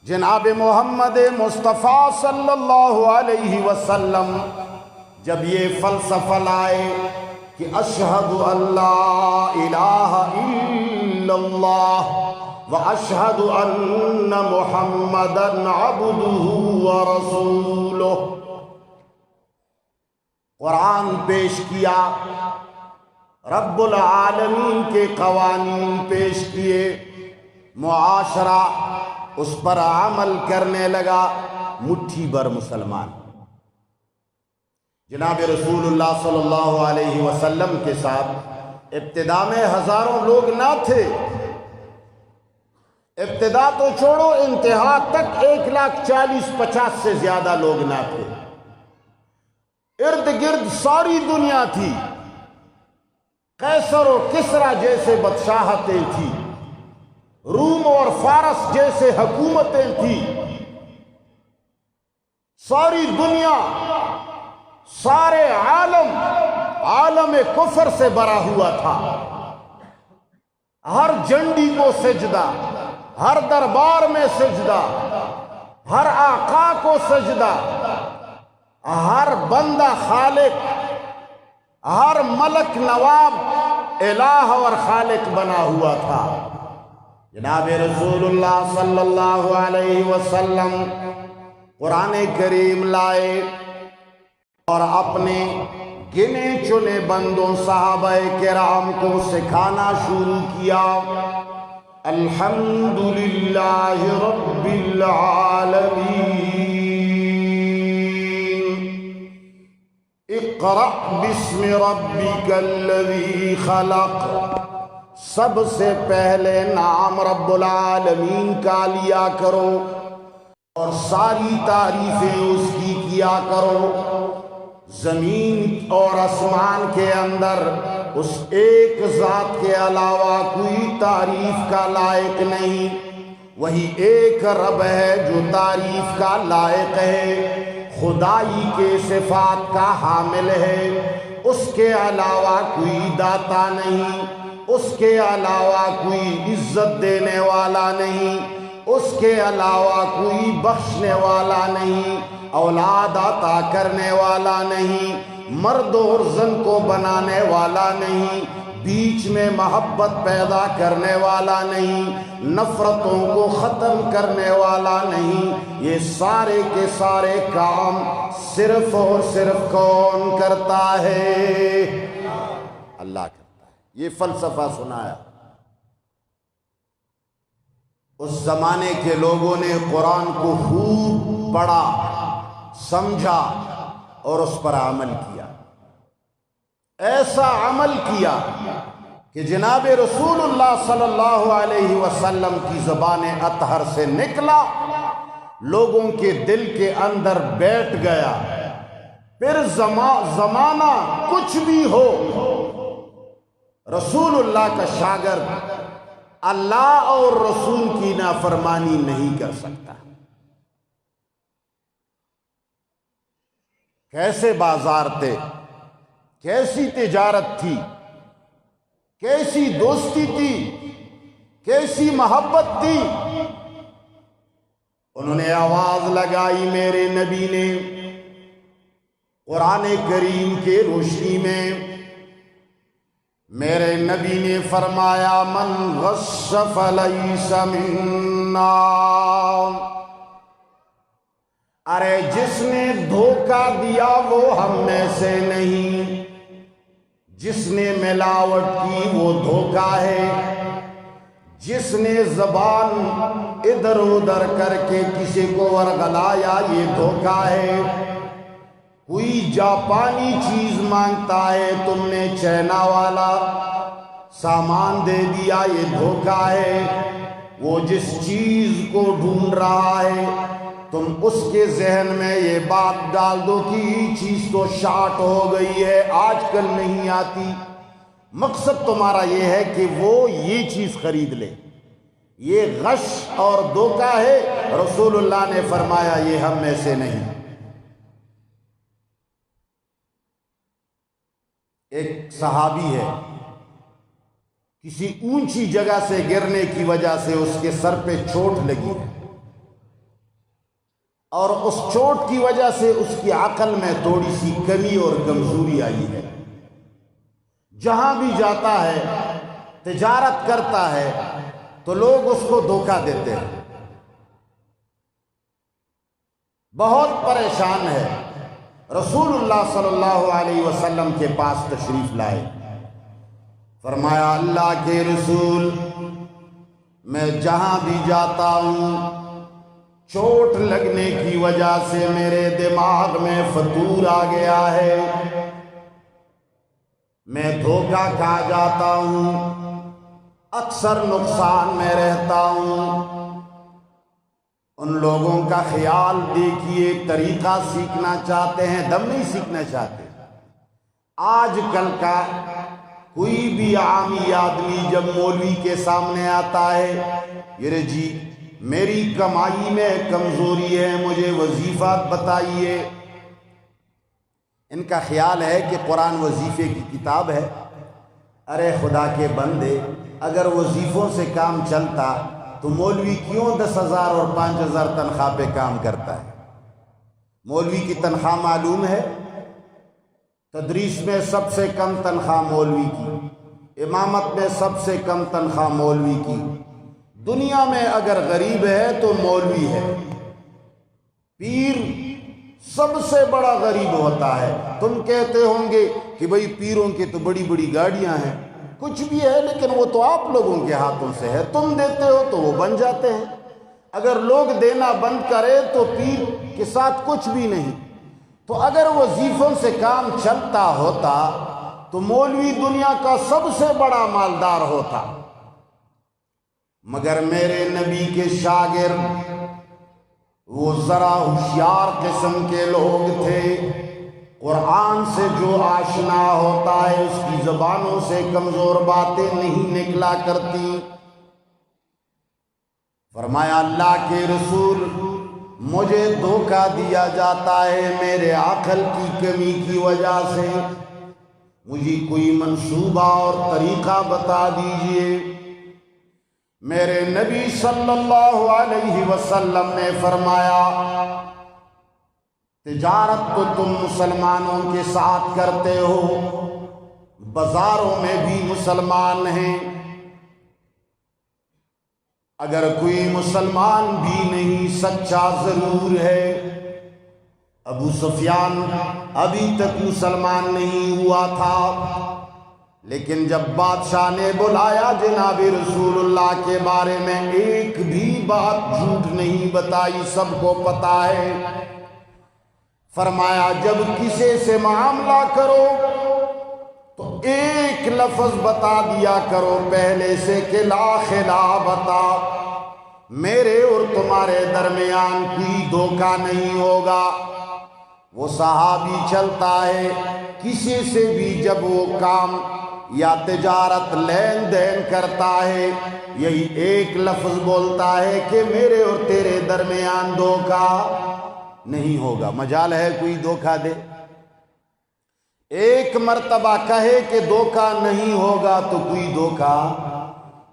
جناب محمد مصطفیٰ صلی اللہ علیہ وسلم جب یہ فلسفہ لائے کہ اشہد ان لا الہ الا اللہ واشہد ان محمدا عبدہ ورسولہ، قرآن پیش کیا، رب العالمین کے قوانین پیش کیے، معاشرہ اس پر عمل کرنے لگا، مٹھی بھر مسلمان۔ جناب رسول اللہ صلی اللہ علیہ وسلم کے ساتھ ابتدا میں ہزاروں لوگ نہ تھے، ابتدا تو چھوڑو، انتہا تک 1,40,50 سے زیادہ لوگ نہ تھے، ارد گرد ساری دنیا تھی، قیصر و کسریٰ جیسے بادشاہتیں تھی، روم اور فارس جیسے حکومتیں تھی، ساری دنیا، سارے عالم کفر سے بھرا ہوا تھا، ہر جھنڈی کو سجدہ، ہر دربار میں سجدہ، ہر آقا کو سجدہ، ہر بندہ خالق، ہر ملک نواب الہ اور خالق بنا ہوا تھا۔ جناب رسول اللہ صلی اللہ علیہ وسلم قرآن کریم لائے اور اپنے گنے چنے بندوں صحابہ کرام کو سکھانا شروع کیا۔ الحمدللہ رب العالمین، اقرأ بسم ربک الذی خلق، سب سے پہلے نام رب العالمین کا لیا کرو اور ساری تعریفیں اس کی کیا کرو۔ زمین اور آسمان کے اندر اس ایک ذات کے علاوہ کوئی تعریف کا لائق نہیں، وہی ایک رب ہے جو تعریف کا لائق ہے، خدائی کے صفات کا حامل ہے، اس کے علاوہ کوئی داتا نہیں، اس کے علاوہ کوئی عزت دینے والا نہیں، اس کے علاوہ کوئی بخشنے والا نہیں، اولاد عطا کرنے والا نہیں، مرد اور زن کو بنانے والا نہیں، بیچ میں محبت پیدا کرنے والا نہیں، نفرتوں کو ختم کرنے والا نہیں۔ یہ سارے کے سارے کام صرف اور صرف کون کرتا ہے؟ اللہ کرتا ہے۔ یہ فلسفہ سنایا۔ اس زمانے کے لوگوں نے قرآن کو خوب پڑھا، سمجھا اور اس پر عمل کیا۔ ایسا عمل کیا کہ جناب رسول اللہ صلی اللہ علیہ وسلم کی زبان اطہر سے نکلا، لوگوں کے دل کے اندر بیٹھ گیا۔ پھر زمانہ کچھ بھی ہو، رسول اللہ کا شاگرد اللہ اور رسول کی نافرمانی نہیں کر سکتا۔ کیسے بازار تھے، کیسی تجارت تھی، کیسی دوستی تھی، کیسی محبت تھی۔ انہوں نے آواز لگائی، میرے نبی نے قرآن کریم کے روشنی میں میرے نبی نے فرمایا، من غش فلیس منا، ارے جس نے دھوکہ دیا وہ ہم میں سے نہیں، جس نے ملاوٹ کی وہ دھوکہ ہے، جس نے زبان ادھر ادھر کر کے کسی کو ورغلایا یہ دھوکہ ہے۔ کوئی جاپانی چیز مانگتا ہے، تم نے چائنا والا سامان دے دیا، یہ دھوکہ ہے۔ وہ جس چیز کو ڈھونڈ رہا ہے، تم اس کے ذہن میں یہ بات ڈال دو کہ یہ چیز تو شارٹ ہو گئی ہے، آج کل نہیں آتی۔ مقصد تمہارا یہ ہے کہ وہ یہ چیز خرید لے۔ یہ غش اور دھوکہ ہے۔ رسول اللہ نے فرمایا یہ ہم میں سے نہیں۔ ایک صحابی ہے، کسی اونچی جگہ سے گرنے کی وجہ سے اس کے سر پہ چوٹ لگی ہے، اور اس چوٹ کی وجہ سے اس کی عقل میں تھوڑی سی کمی اور کمزوری آئی ہے۔ جہاں بھی جاتا ہے، تجارت کرتا ہے، تو لوگ اس کو دھوکہ دیتے ہیں۔ بہت پریشان ہے، رسول اللہ صلی اللہ علیہ وسلم کے پاس تشریف لائے۔ فرمایا، اللہ کے رسول، میں جہاں بھی جاتا ہوں چوٹ لگنے کی وجہ سے میرے دماغ میں فتور آ گیا ہے، میں دھوکہ کھا جاتا ہوں، اکثر نقصان میں رہتا ہوں۔ ان لوگوں کا خیال دیکھیے، طریقہ سیکھنا چاہتے ہیں، دم نہیں سیکھنا چاہتے۔ آج کل کا کوئی بھی عامی آدمی جب مولوی کے سامنے آتا ہے، یہ جی میری کمائی میں کمزوری ہے، مجھے وظیفہ بتائیے۔ ان کا خیال ہے کہ قرآن وظیفے کی کتاب ہے۔ ارے خدا کے بندے، اگر وظیفوں سے کام چلتا تو مولوی کیوں 10,000 اور 5,000 تنخواہ پہ کام کرتا ہے؟ مولوی کی تنخواہ معلوم ہے؟ تدریس میں سب سے کم تنخواہ مولوی کی، امامت میں سب سے کم تنخواہ مولوی کی۔ دنیا میں اگر غریب ہے تو مولوی ہے۔ پیر سب سے بڑا غریب ہوتا ہے۔ تم کہتے ہوں گے کہ بھئی پیروں کی تو بڑی بڑی گاڑیاں ہیں، کچھ بھی ہے، لیکن وہ تو آپ لوگوں کے ہاتھوں سے ہے، تم دیتے ہو تو وہ بن جاتے ہیں۔ اگر لوگ دینا بند کرے تو پیر کے ساتھ کچھ بھی نہیں۔ تو اگر وظیفوں سے کام چلتا ہوتا تو مولوی دنیا کا سب سے بڑا مالدار ہوتا۔ مگر میرے نبی کے شاگرد وہ ذرا ہوشیار قسم کے لوگ تھے۔ قرآن سے جو آشنا ہوتا ہے اس کی زبانوں سے کمزور باتیں نہیں نکلا کرتی۔ فرمایا، اللہ کے رسول، مجھے دھوکہ دیا جاتا ہے میرے عقل کی کمی کی وجہ سے۔ مجھے کوئی منصوبہ اور طریقہ بتا دیجئے۔ میرے نبی صلی اللہ علیہ وسلم نے فرمایا تجارت تو تم مسلمانوں کے ساتھ کرتے ہو، بازاروں میں بھی مسلمان ہیں، اگر کوئی مسلمان بھی نہیں سچا ضرور ہے۔ ابو سفیان ابھی تک مسلمان نہیں ہوا تھا، لیکن جب بادشاہ نے بلایا جناب رسول اللہ کے بارے میں ایک بھی بات جھوٹ نہیں بتائی، سب کو پتا ہے۔ فرمایا جب کسی سے معاملہ کرو تو ایک لفظ بتا دیا کرو پہلے سے کہ لا خلابتا، میرے اور تمہارے درمیان کوئی دھوکہ نہیں ہوگا۔ وہ صحابی چلتا ہے، کسی سے بھی جب وہ کام یا تجارت لین دین کرتا ہے یہی ایک لفظ بولتا ہے کہ میرے اور تیرے درمیان دھوکہ نہیں ہوگا۔ مجال ہے کوئی دھوکہ دے؟ ایک مرتبہ کہے کہ دھوکہ نہیں ہوگا تو کوئی دھوکہ،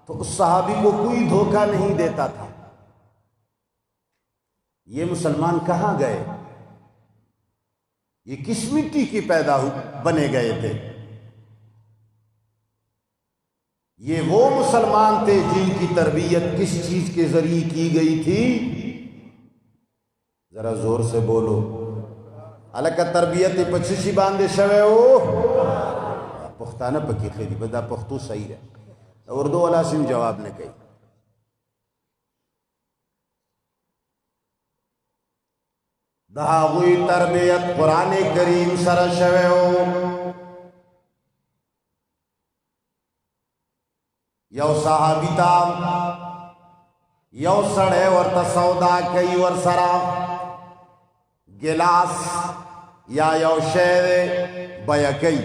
تو اس صحابی کو کوئی دھوکہ نہیں دیتا تھا۔ یہ مسلمان کہاں گئے؟ یہ کس مٹی کی پیدا بنے گئے تھے؟ یہ وہ مسلمان تھے جن کی تربیت کس چیز کے ذریعے کی گئی تھی؟ ذرا زور سے بولو۔ الکا تربیت پچھشی باندے شوے ہو پختانہ پکی خیلی بدا پختو صحیح ہے، اردو والا سن جواب نے کہی۔ دہاغوی تربیت قرآن کریم سر شوے ہو۔ یو صحابی تا یو سڑے ورطا سودا کئی ور سرا گلاس یا یو شیر بیا کئی،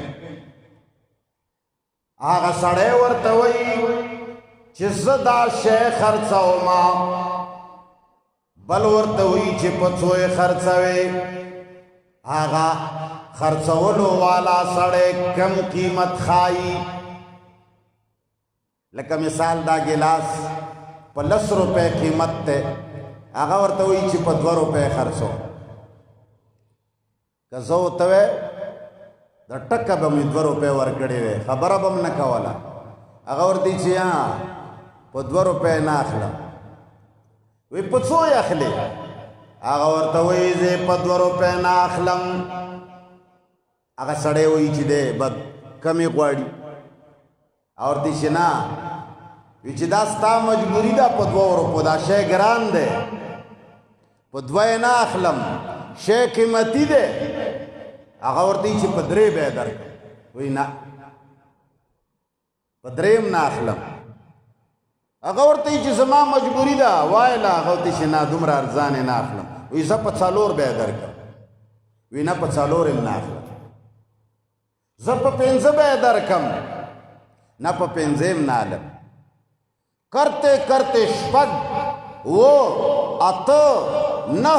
آغا سڑے ورطا وی چیز دا شیر خرچاو ما، بل ورطا وی چی پچوئے خرچاوے، آغا خرچاولو والا سڑے کم قیمت خائی۔ لکہ مثال دا گلاس پا 10 روپے قیمت تے، آغا ورطا وی چی پا 2 روپے خرچو، کزو توے دا ٹکا بمی 2 روپے ورکڑے وے، خبر بم نکا والا، آغا ورطی چی ہاں پا 2 روپے ناخلا، وی پچو یخلی، آغا ورطا وی زی پا 2 روپے ناخلم، آغا سڑے وی چی دے بد کمی گواری، اور دیشی نا ویچی دا ستا مجبوری دا پا 2 روپو دا شے گران دے، پا 2 نا اخلم شے قیمتی دے، آغا ورطی چی پا 3 بے در وی نا پا 3 نا اخلم، آغا ورطی چی زمان مجبوری دا وائلا، آغا ورطی چی نا دمرا ارزان نا اخلم، وی زا پا 4 بے در کر، وی نا پا 4 نا اخلم، زا پا 5 بے در کم، نا پا 5 نا علم، کرتے کرتے شپگ وہ اتو نہ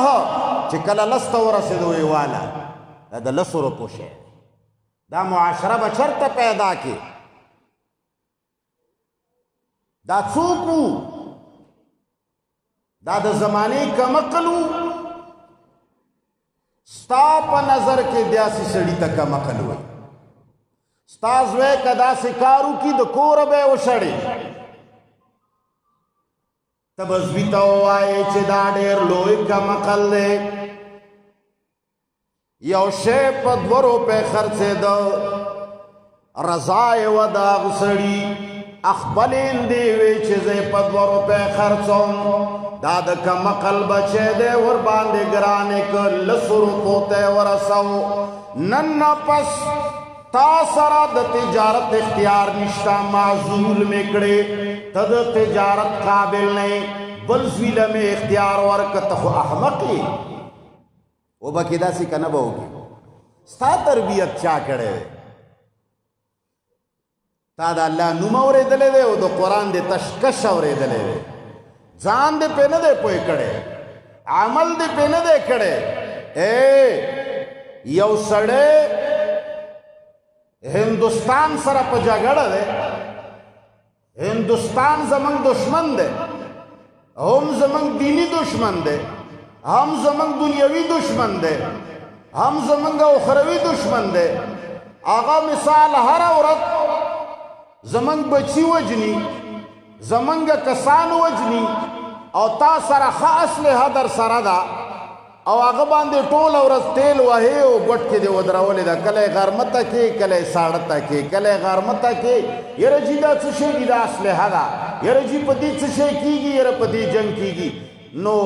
چکل لست ورسدوی والا دا 10 روپو شے، دا معاشرہ بچرت پیدا کی، دا چوکو دا زمانے کمقلو، ستا پا نظر کے دیاسی سڑی تا کمقلوی، ستازوے کدا سکارو کی دا کوربے وشڑی، تب از بیتاو آئے چی دا دیر لوئی کمقل دے، یو شے پا 2 روپے خرچے دا رضائے و دا غسڑی اخبلین دیوے چیزے پا 2 روپے خرچوں، دا دا کمقل بچے دے ورباندے گرانے کر 10 روپو تے ورسو، نن پس تا سرا دا تجارت اختیار نشتا، معزول مکڑے تا دا تجارت قابل نہیں، بل زویل میں اختیار ورکت خو احمقی، وہ باکی دا سی کنبا ہوگی، ستا تربیت چا کڑے تا دا اللہ نمورے دلے دے او دا قرآن دے تشکش ورے دلے دے، جان دے پہ ندے پوئے کڑے، عمل دے پہ ندے کڑے، اے یو سڑے ہندوستان سره په جګړه دی، ہندوستان زمنګ دشمن دی، هم زمنګ دینی دشمن دی، هم زمنګ دنیوي دشمن دی، هم زمنګ اخروی دشمن دی. آغا مثال هر ورځ زمنګ بچی وجنی، زمنګ کسان وجنی، او تا سره ښه اسلحه در سره ده او هغه باندې ټوله ورځ تیل وهې او ګوټ کې دې ودرولې ده، کله یې غرمه ته کې، کله یې ساړه ته کې، کله یې غرمه ته کې. یاره جي دا څه شی دي؟ دا اسلحه ده. یاره جي په دې څه شی کېږي؟ یاره په دې جنګ کېږي. نو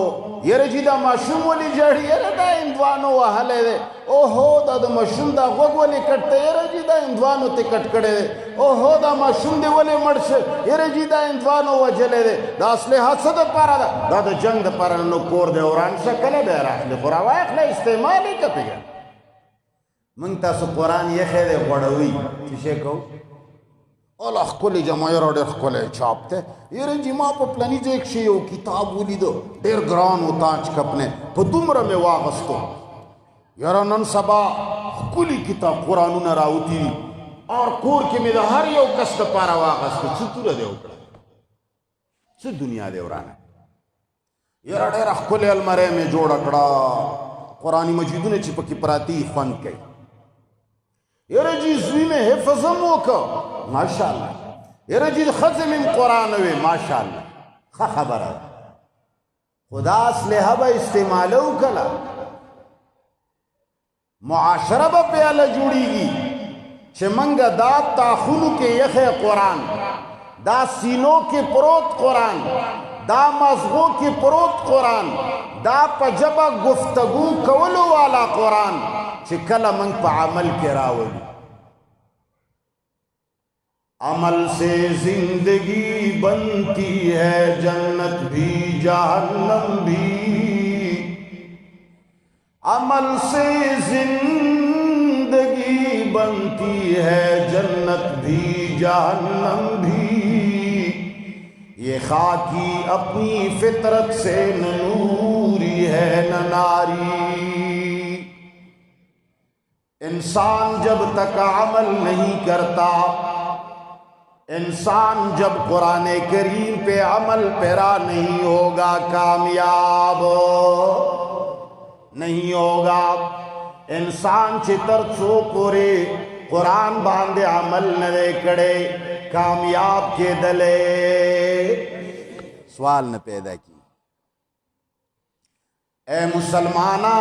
یاره جي دا ماشوم ولې ژاړي؟ یاره دا هندوانو وهلی دی. اوهو دا د ماشوم دا غوږ ولې کټ دی؟ یاره جي دا هندوانو ته کټ کړی دی. اوهو دا ماشوم دی ولې مړ شه؟ یاره جي دا هندوانو وجلی دی. دا اسلحه څه دپاره ده؟ دا د جنګ دپاره. نو کور دی وران شه، کله به یې راخلې؟ خو راواخله استعمال یې که پېږه. موږ تاسو قرآن یخی دی غوړوي، څه شی کوو؟ الله ښکلی جمع یاره ډېر ښکلی چاپ دی. یاره جي ما په پلني ځای کښې یو کتاب ولیده، ډېر ګران و تاج کپنی، په دومره مې واغستو. یاره نن سبا ښکلي کتاب قرآنونه راوتي دي، اور کور کې مې د هر یو کس دپاره واغستو. څه توره دی وکړه؟ څه دنیا دی ورانه؟ یاره ډېره ښکلې المرۍ مې جوړه کړه، قرآن مجیدونه چې پکې پراته خوند کوي. یاره جي زوی مې حفظ هم وکړه، ماشاءالله. یاره جي ښځې مې قرآن وې، ماشاءالله. ښه خبره ده، خو دا اسلحه به استعمالو کله؟ معاشره به پیاله جوړیږي چې منګه دا تاخونو کې یخی قرآن، دا سینو کې پروت قرآن، دا مغزو کې پروت قرآن، دا په ژبه گفتگو کولو والا قرآن چې کله منګ په عمل کې راولي. عمل سے زندگی بنتی ہے جنت بھی جہنم بھی، عمل سے زندگی بنتی ہے جنت بھی جہنم بھی، یہ خاکی اپنی فطرت سے نہ نوری ہے نہ ناری. انسان جب تک عمل نہیں کرتا، انسان جب قرآن کریم پہ عمل پیرا نہیں ہوگا، کامیاب نہیں ہوگا. انسان چتر سو پورے قرآن باندے عمل نہ کڑے، کامیاب کے دلے. سوال نہ پیدا کی. اے مسلمانا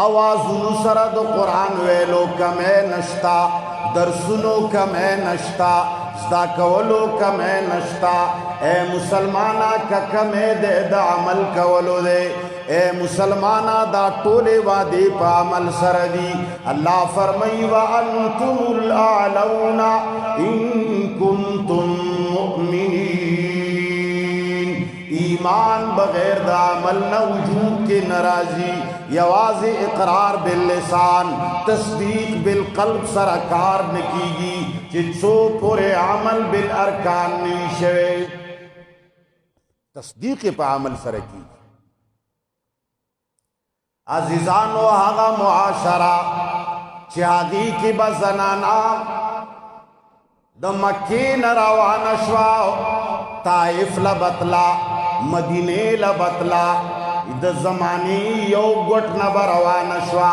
آوازونو سره د قرآن ویلو کمې نشتا، درسونو کمې نشتا، زدا کولو کمې نشتا. اے مسلمانا که کمې دی د عمل کولو دی. اے مسلمانا دا ټولې وعدې په عمل سره دي. الله فرمایي وانتم الاعلون ان کنتم مؤمنین. ایمان بغیر دا عمل نہ وجود کے ناراضی، یواز اقرار باللسان، تصدیق بالقلب سرکار نکیگی چچو پورے عمل بالارکان نیشوے. تصدیق پا عمل سرکی. عزیزانو آغا معاشرہ چاہدی کی بزنانا دا مکی نروان شواو، طائف لبطلا، مدینه لبطلا، دا زمانی یو گوٹ نبروان شوا،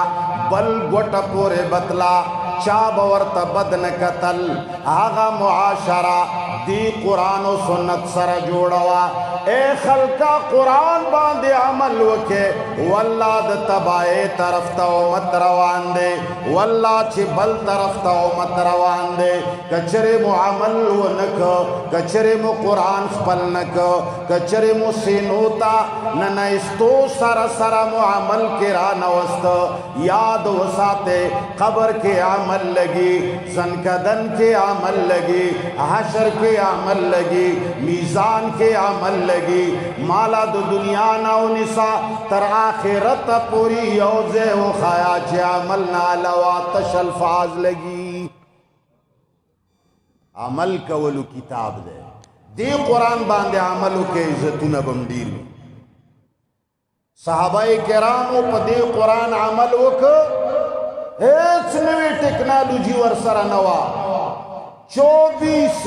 بل گوٹ پورے بطلا، چاب ورطا بدن قتل. آغا معاشرہ دی قرآن و سنت سر جوڑوا. اے خلقہ قرآن باندے عمل وکے، واللہ دا تبائے طرف تاو مت روان دے، واللہ چی بل طرف تاو مت روان دے. کچرے مو عمل ونکو، کچرے مو قرآن خپل نکو، کچرے مو سینوتا ننائستو سر سر مو عمل کرا نوستو. یاد وساتے قبر کے عمل لگی، زنکدن کے عمل لگی، حشر کے عمل لگی، میزان کے عمل لگی. مالا دو دنیا ناو نسا تر آخرت پوری یوزے و خایا چے عمل نالوا تشلفاز لگی. عمل کولو کتاب دے دی قرآن باندے عملو کے عزتون بمدیر. صحابہ کرامو پا دی قرآن عمل وکا، ایچ نوی ٹیکنالوجی ورسر نوا، 24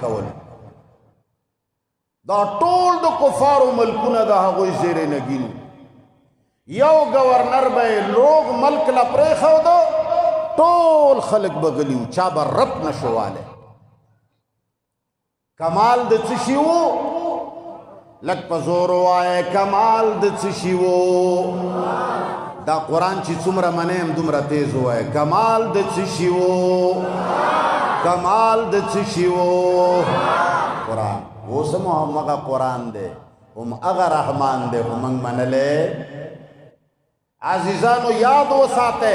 کول. دا ټول د کفارو ملکونه د هغوی زیر نگین. یو گورنر به لوگ ملک لپریخو دو ټول خلق بغلیو چا به رب نشواله. کمال د څه شي وو؟ لک په زور وایه کمال د څه شي وو؟ دا قرآن چې څومره منیم دومره تیز وایه. کمال د څه شي وو؟ کمال د څه شي وو؟ قرآن. اوس هم همغه قرآن دی، هم هغه رحمان دی، خو موږ منلی. عزیزانو یاد وساته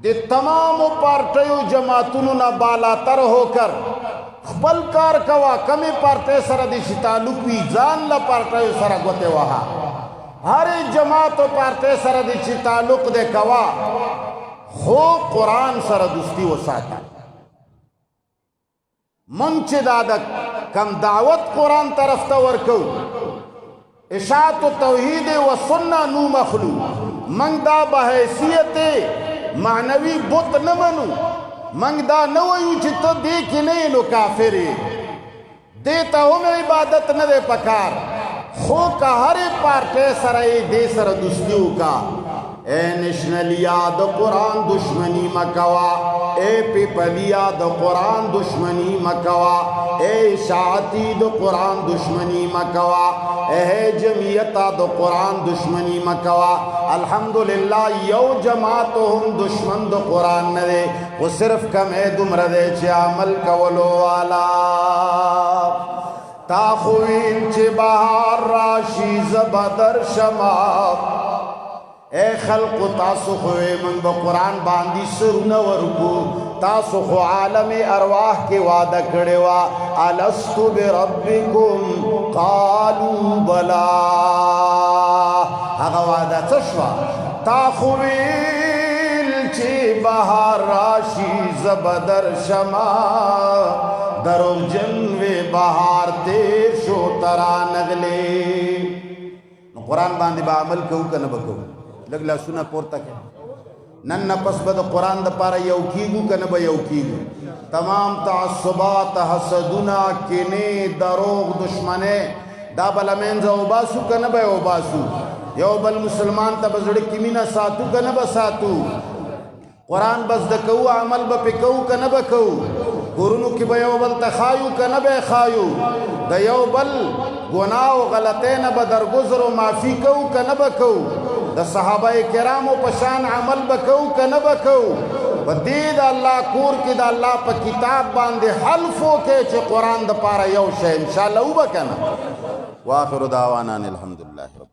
د تمامو پارټیو جماعتونو نه بالاتر ہو کر خپل کار کوا. کمی پارٹی سره د شي تعلق وي ځان له پارټیو سره ګوتې وهه. هرې جماعت و پارٹی سره د شي تعلق دی کوا، خو قرآن سره دوستی وساته. من چې دا د کم دعوت قرآن طرف ته ورکو، اشاعت و توحید و سنہ نو مخلو، منگ دا بحیثیت معنوی بت نمنو. منگ دا نویو چی تو دیکھ نہیں نو کافری دیتا ہم عبادت نہ دے پکار. خو کا ہر پارٹے سرائی دے سر دوستیو کا. اے نشنلیا دا قرآن دشمنی مکوا، اے پیپلیا دا قرآن دشمنی مکوا، اے اشاعتی دا قرآن دشمنی مکوا، اے جمعیتا دا قرآن دشمنی مکوا. الحمدللہ یو جماعتهم دشمن دا قرآن ندے، وہ صرف کم اے دمردے چے عمل کولو والا. تا خوین چے بہار راشی زبدر شماب. اے خلق تاسو خوئے من با قرآن باندی سرون ورکو. تاسو خو عالم ارواح کے وعدہ کڑے وا الستو بربکم قالوا بلا. اگا وعدہ چشوا تا خویل چی بہار راشی زبدر شما درو جنوے بہار تیر شو ترا نگلے. قرآن باندی با عمل کہو کہ نبکو لگ لاسونا پورتا کہ نن نپس بد قرآن دا پارا یو کیگو کہ نبا یو کیگو. تمام تعصبات حسدنا کنے دروغ دشمنے دا بلا مینزا اوباسو کہ نبا اوباسو. یو بل مسلمان تا بزرک کمینا ساتو کہ نبا ساتو. قرآن بس دا کہو عمل با پہ کہو کہ نبا کہو. قرآنو کی با یو بل تخایو کہ نبا خایو. دا یو بل گناہ و غلطین با درگزر و معافی کہو کہ نبا کہو. دا صحابہ کرام و پشان عمل بکو کہ نہ بکو. بدید اللہ کور کی دا اللہ پا کتاب باندے حلفو کے چھے قرآن دا پارا یو شے انشاءاللہ او بکنا. وآخر دعوانا الحمدللہ رب